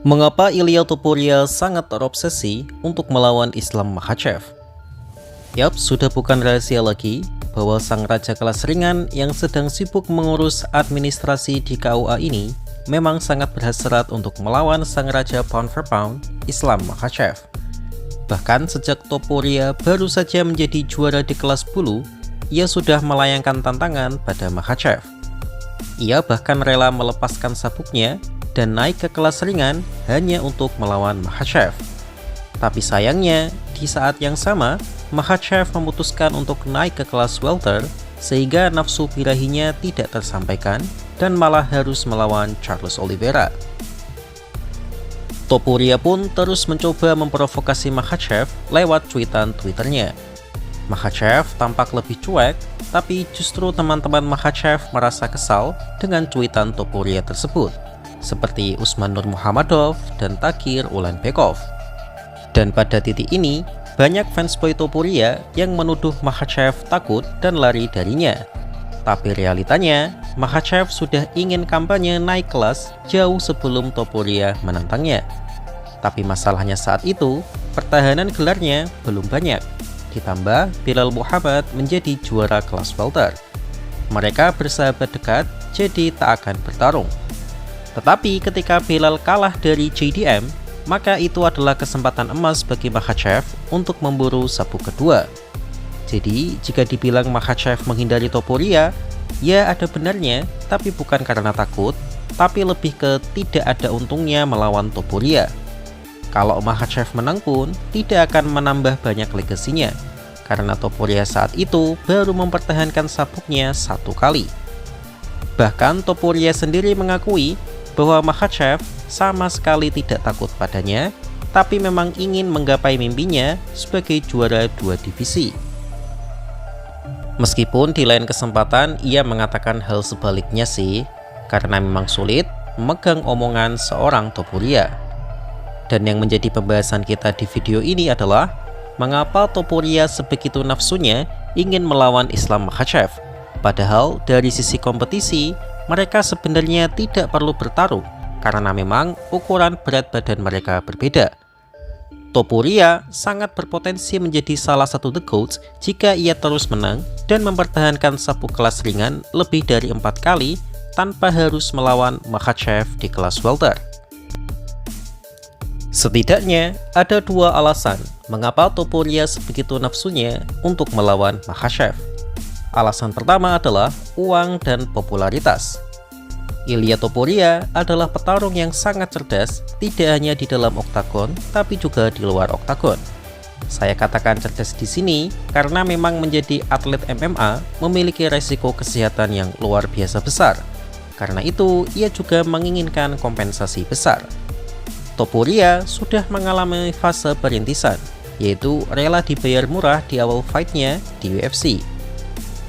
Mengapa Ilya Topuria sangat terobsesi untuk melawan Islam Makhachev? Yap, sudah bukan rahasia lagi bahwa sang raja kelas ringan yang sedang sibuk mengurus administrasi di KUA ini memang sangat berhasrat untuk melawan sang raja pound for pound, Islam Makhachev. Bahkan sejak Topuria baru saja menjadi juara di kelas bulu, ia sudah melayangkan tantangan pada Makhachev. Ia bahkan rela melepaskan sabuknya dan naik ke kelas ringan hanya untuk melawan Makhachev. Tapi sayangnya, di saat yang sama, Makhachev memutuskan untuk naik ke kelas welter sehingga nafsu birahinya tidak tersampaikan dan malah harus melawan Charles Oliveira. Topuria pun terus mencoba memprovokasi Makhachev lewat cuitan Twitternya. Makhachev tampak lebih cuek, tapi justru teman-teman Makhachev merasa kesal dengan cuitan Topuria tersebut, seperti Usman Nurmuhammadov dan Takir Ulanbekov. Dan pada titik ini, banyak fansboy Topuria yang menuduh Makhachev takut dan lari darinya. Tapi realitanya, Makhachev sudah ingin kampanye naik kelas jauh sebelum Topuria menantangnya. Tapi masalahnya saat itu, pertahanan gelarnya belum banyak. Ditambah, Bilal Muhammad menjadi juara kelas welter. Mereka bersahabat dekat, jadi tak akan bertarung. Tetapi ketika Bilal kalah dari JDM, maka itu adalah kesempatan emas bagi Makhachev untuk memburu sabuk kedua. Jadi, jika dibilang Makhachev menghindari Topuria, ya ada benarnya, tapi bukan karena takut, tapi lebih ke tidak ada untungnya melawan Topuria. Kalau Makhachev menang pun, tidak akan menambah banyak legasinya, karena Topuria saat itu baru mempertahankan sabuknya satu kali. Bahkan Topuria sendiri mengakui bahwa Makhachev sama sekali tidak takut padanya, tapi memang ingin menggapai mimpinya sebagai juara dua divisi. Meskipun di lain kesempatan ia mengatakan hal sebaliknya sih, karena memang sulit memegang omongan seorang Topuria. Dan yang menjadi pembahasan kita di video ini adalah mengapa Topuria sebegitu nafsunya ingin melawan Islam Makhachev, padahal dari sisi kompetisi mereka sebenarnya tidak perlu bertarung karena memang ukuran berat badan mereka berbeda. Topuria sangat berpotensi menjadi salah satu the GOAT jika ia terus menang dan mempertahankan sabuk kelas ringan lebih dari 4 kali tanpa harus melawan Makhachev di kelas welter. Setidaknya ada dua alasan mengapa Topuria sebegitu nafsunya untuk melawan Makhachev. Alasan pertama adalah uang dan popularitas. Ilya Topuria adalah petarung yang sangat cerdas, tidak hanya di dalam oktagon, tapi juga di luar oktagon. Saya katakan cerdas di sini karena memang menjadi atlet MMA memiliki resiko kesehatan yang luar biasa besar. Karena itu, ia juga menginginkan kompensasi besar. Topuria sudah mengalami fase perintisan, yaitu rela dibayar murah di awal fight-nya di UFC.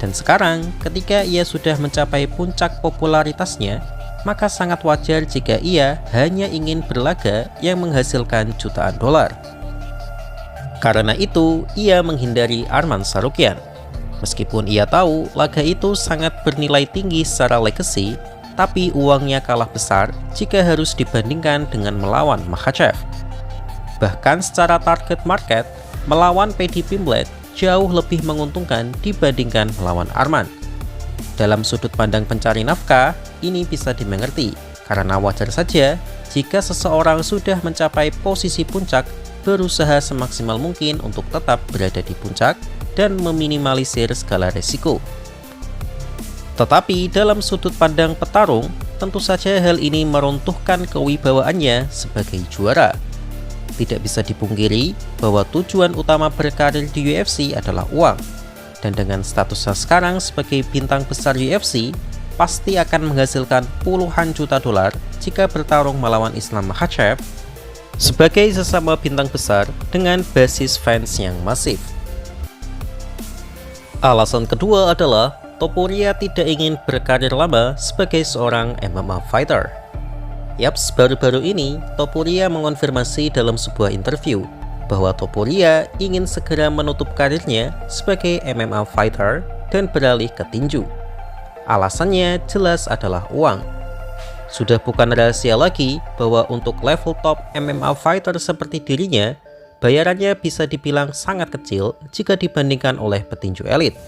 Dan sekarang, ketika ia sudah mencapai puncak popularitasnya, maka sangat wajar jika ia hanya ingin berlaga yang menghasilkan jutaan dolar. Karena itu, ia menghindari Arman Tsarukyan. Meskipun ia tahu laga itu sangat bernilai tinggi secara legacy, tapi uangnya kalah besar jika harus dibandingkan dengan melawan Makhachev. Bahkan secara target market, melawan Paddy Pimblett jauh lebih menguntungkan dibandingkan melawan Arman. Dalam sudut pandang pencari nafkah, ini bisa dimengerti, karena wajar saja jika seseorang sudah mencapai posisi puncak, berusaha semaksimal mungkin untuk tetap berada di puncak dan meminimalisir segala resiko. Tetapi dalam sudut pandang petarung, tentu saja hal ini meruntuhkan kewibawaannya sebagai juara. Tidak bisa dipungkiri bahwa tujuan utama berkarir di UFC adalah uang. Dan dengan statusnya sekarang sebagai bintang besar UFC, pasti akan menghasilkan puluhan juta dolar jika bertarung melawan Islam Makhachev sebagai sesama bintang besar dengan basis fans yang masif. Alasan kedua adalah Topuria tidak ingin berkarir lama sebagai seorang MMA fighter. Yaps, baru-baru ini Topuria mengonfirmasi dalam sebuah interview bahwa Topuria ingin segera menutup karirnya sebagai MMA fighter dan beralih ke tinju. Alasannya jelas adalah uang. Sudah bukan rahasia lagi bahwa untuk level top MMA fighter seperti dirinya, bayarannya bisa dibilang sangat kecil jika dibandingkan oleh petinju elit.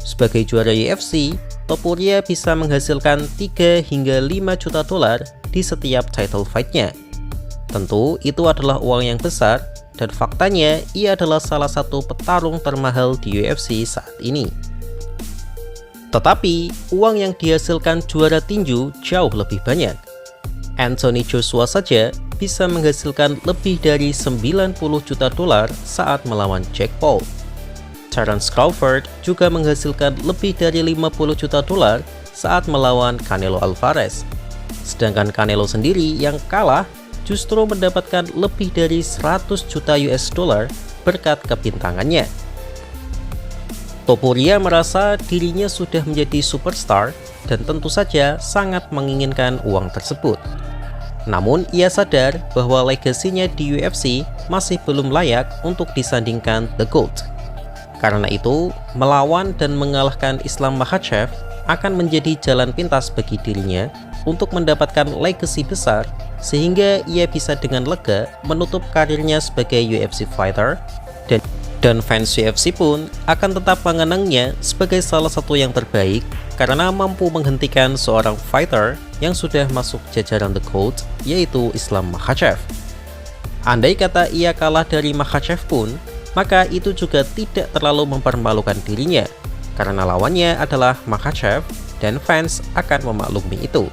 Sebagai juara UFC, Topuria bisa menghasilkan 3 hingga 5 juta dolar di setiap title fight-nya. Tentu itu adalah uang yang besar, dan faktanya ia adalah salah satu petarung termahal di UFC saat ini. Tetapi, uang yang dihasilkan juara tinju jauh lebih banyak. Anthony Joshua saja bisa menghasilkan lebih dari 90 juta dolar saat melawan Jake Paul. Terence Crawford juga menghasilkan lebih dari 50 juta dolar saat melawan Canelo Alvarez. Sedangkan Canelo sendiri yang kalah justru mendapatkan lebih dari 100 juta US dollar berkat kepintangannya. Topuria merasa dirinya sudah menjadi superstar dan tentu saja sangat menginginkan uang tersebut. Namun ia sadar bahwa legasinya di UFC masih belum layak untuk disandingkan The GOAT. Karena itu, melawan dan mengalahkan Islam Makhachev akan menjadi jalan pintas bagi dirinya untuk mendapatkan legasi besar sehingga ia bisa dengan lega menutup karirnya sebagai UFC fighter dan fans UFC pun akan tetap mengenangnya sebagai salah satu yang terbaik karena mampu menghentikan seorang fighter yang sudah masuk jajaran The GOAT, yaitu Islam Makhachev. Andai kata ia kalah dari Makhachev pun, maka itu juga tidak terlalu mempermalukan dirinya karena lawannya adalah Makhachev dan fans akan memaklumi itu.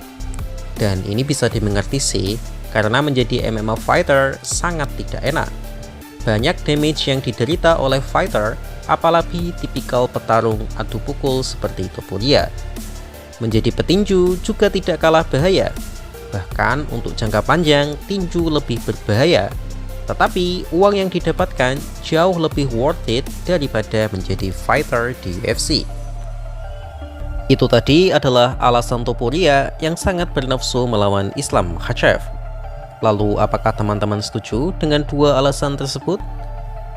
Dan ini bisa dimengerti sih, karena menjadi MMA fighter sangat tidak enak. Banyak damage yang diderita oleh fighter, apalagi tipikal petarung adu pukul seperti Topuria. Menjadi petinju juga tidak kalah bahaya. Bahkan untuk jangka panjang, tinju lebih berbahaya. Tetapi uang yang didapatkan jauh lebih worth it daripada menjadi fighter di UFC. Itu tadi adalah alasan Topuria yang sangat bernafsu melawan Islam Makhachev. Lalu apakah teman-teman setuju dengan dua alasan tersebut?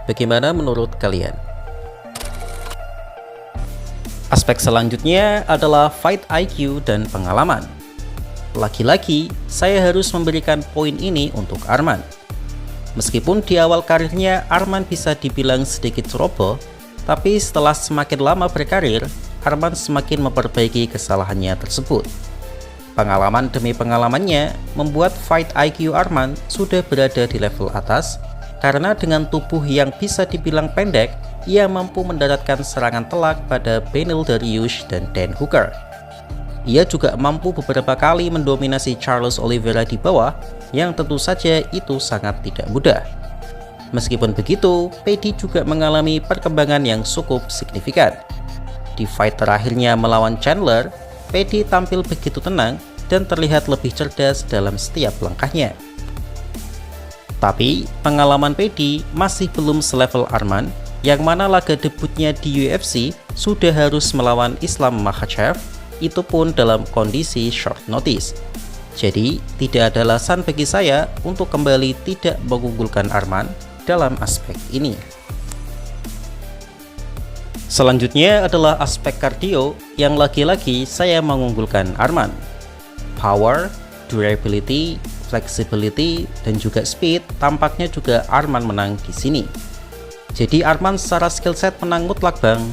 Bagaimana menurut kalian? Aspek selanjutnya adalah fight IQ dan pengalaman. Lagi-lagi, saya harus memberikan poin ini untuk Arman. Meskipun di awal karirnya Arman bisa dibilang sedikit ceroboh, tapi setelah semakin lama berkarir, Arman semakin memperbaiki kesalahannya tersebut. Pengalaman demi pengalamannya membuat fight IQ Arman sudah berada di level atas, karena dengan tubuh yang bisa dibilang pendek, ia mampu mendaratkan serangan telak pada Beneil Dariush dan Dan Hooker. Ia juga mampu beberapa kali mendominasi Charles Oliveira di bawah, yang tentu saja itu sangat tidak mudah. Meskipun begitu, Paddy juga mengalami perkembangan yang cukup signifikan. Di fight terakhirnya melawan Chandler, Paddy tampil begitu tenang dan terlihat lebih cerdas dalam setiap langkahnya. Tapi, pengalaman Paddy masih belum selevel Arman, yang mana laga debutnya di UFC sudah harus melawan Islam Makhachev, itu pun dalam kondisi short notice. Jadi, tidak ada alasan bagi saya untuk kembali tidak mengunggulkan Arman dalam aspek ini. Selanjutnya adalah aspek kardio yang lagi-lagi saya mengunggulkan Arman. Power, durability, flexibility, dan juga speed tampaknya juga Arman menang di sini. Jadi Arman secara skill set menang mutlak bang?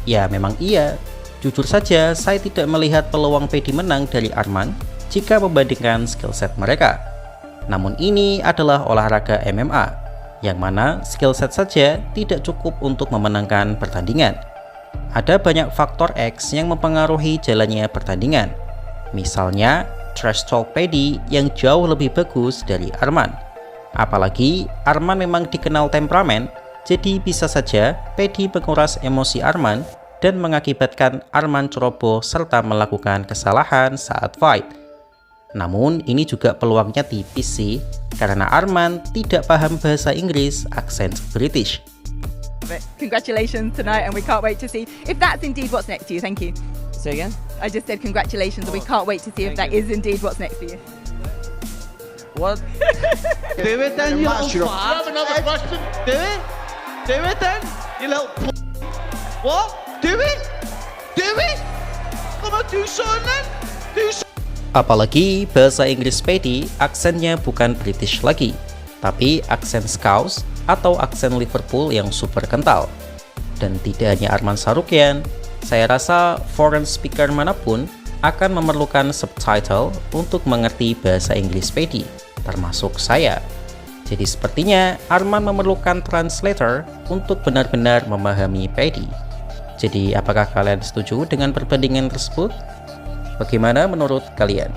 Ya memang iya. Jujur saja saya tidak melihat peluang Paddy menang dari Arman jika membandingkan skill set mereka. Namun ini adalah olahraga MMA, yang mana skill set saja tidak cukup untuk memenangkan pertandingan. Ada banyak faktor X yang mempengaruhi jalannya pertandingan. Misalnya, trash talk Paddy yang jauh lebih bagus dari Arman. Apalagi, Arman memang dikenal temperamen, jadi bisa saja Paddy menguras emosi Arman dan mengakibatkan Arman ceroboh serta melakukan kesalahan saat fight. Namun ini juga peluangnya tipis sih, karena Arman tidak paham bahasa Inggris aksen British. Congratulations tonight, and we can't wait to see if that's indeed what's next to you. Thank you. Say again? I just said congratulations, and we can't wait to see if that is indeed what's next to you. What? Do it then, you little fart. You have another question? Do it? Do it then, you little What? Do it? Do it? Come on, do something then. Do something. Apalagi bahasa Inggris Paddy aksennya bukan British lagi, tapi aksen Scouse atau aksen Liverpool yang super kental. Dan tidak hanya Arman Sarukian, saya rasa foreign speaker manapun akan memerlukan subtitle untuk mengerti bahasa Inggris Paddy, termasuk saya. Jadi sepertinya Arman memerlukan translator untuk benar-benar memahami Paddy. Jadi apakah kalian setuju dengan perbandingan tersebut? Bagaimana menurut kalian?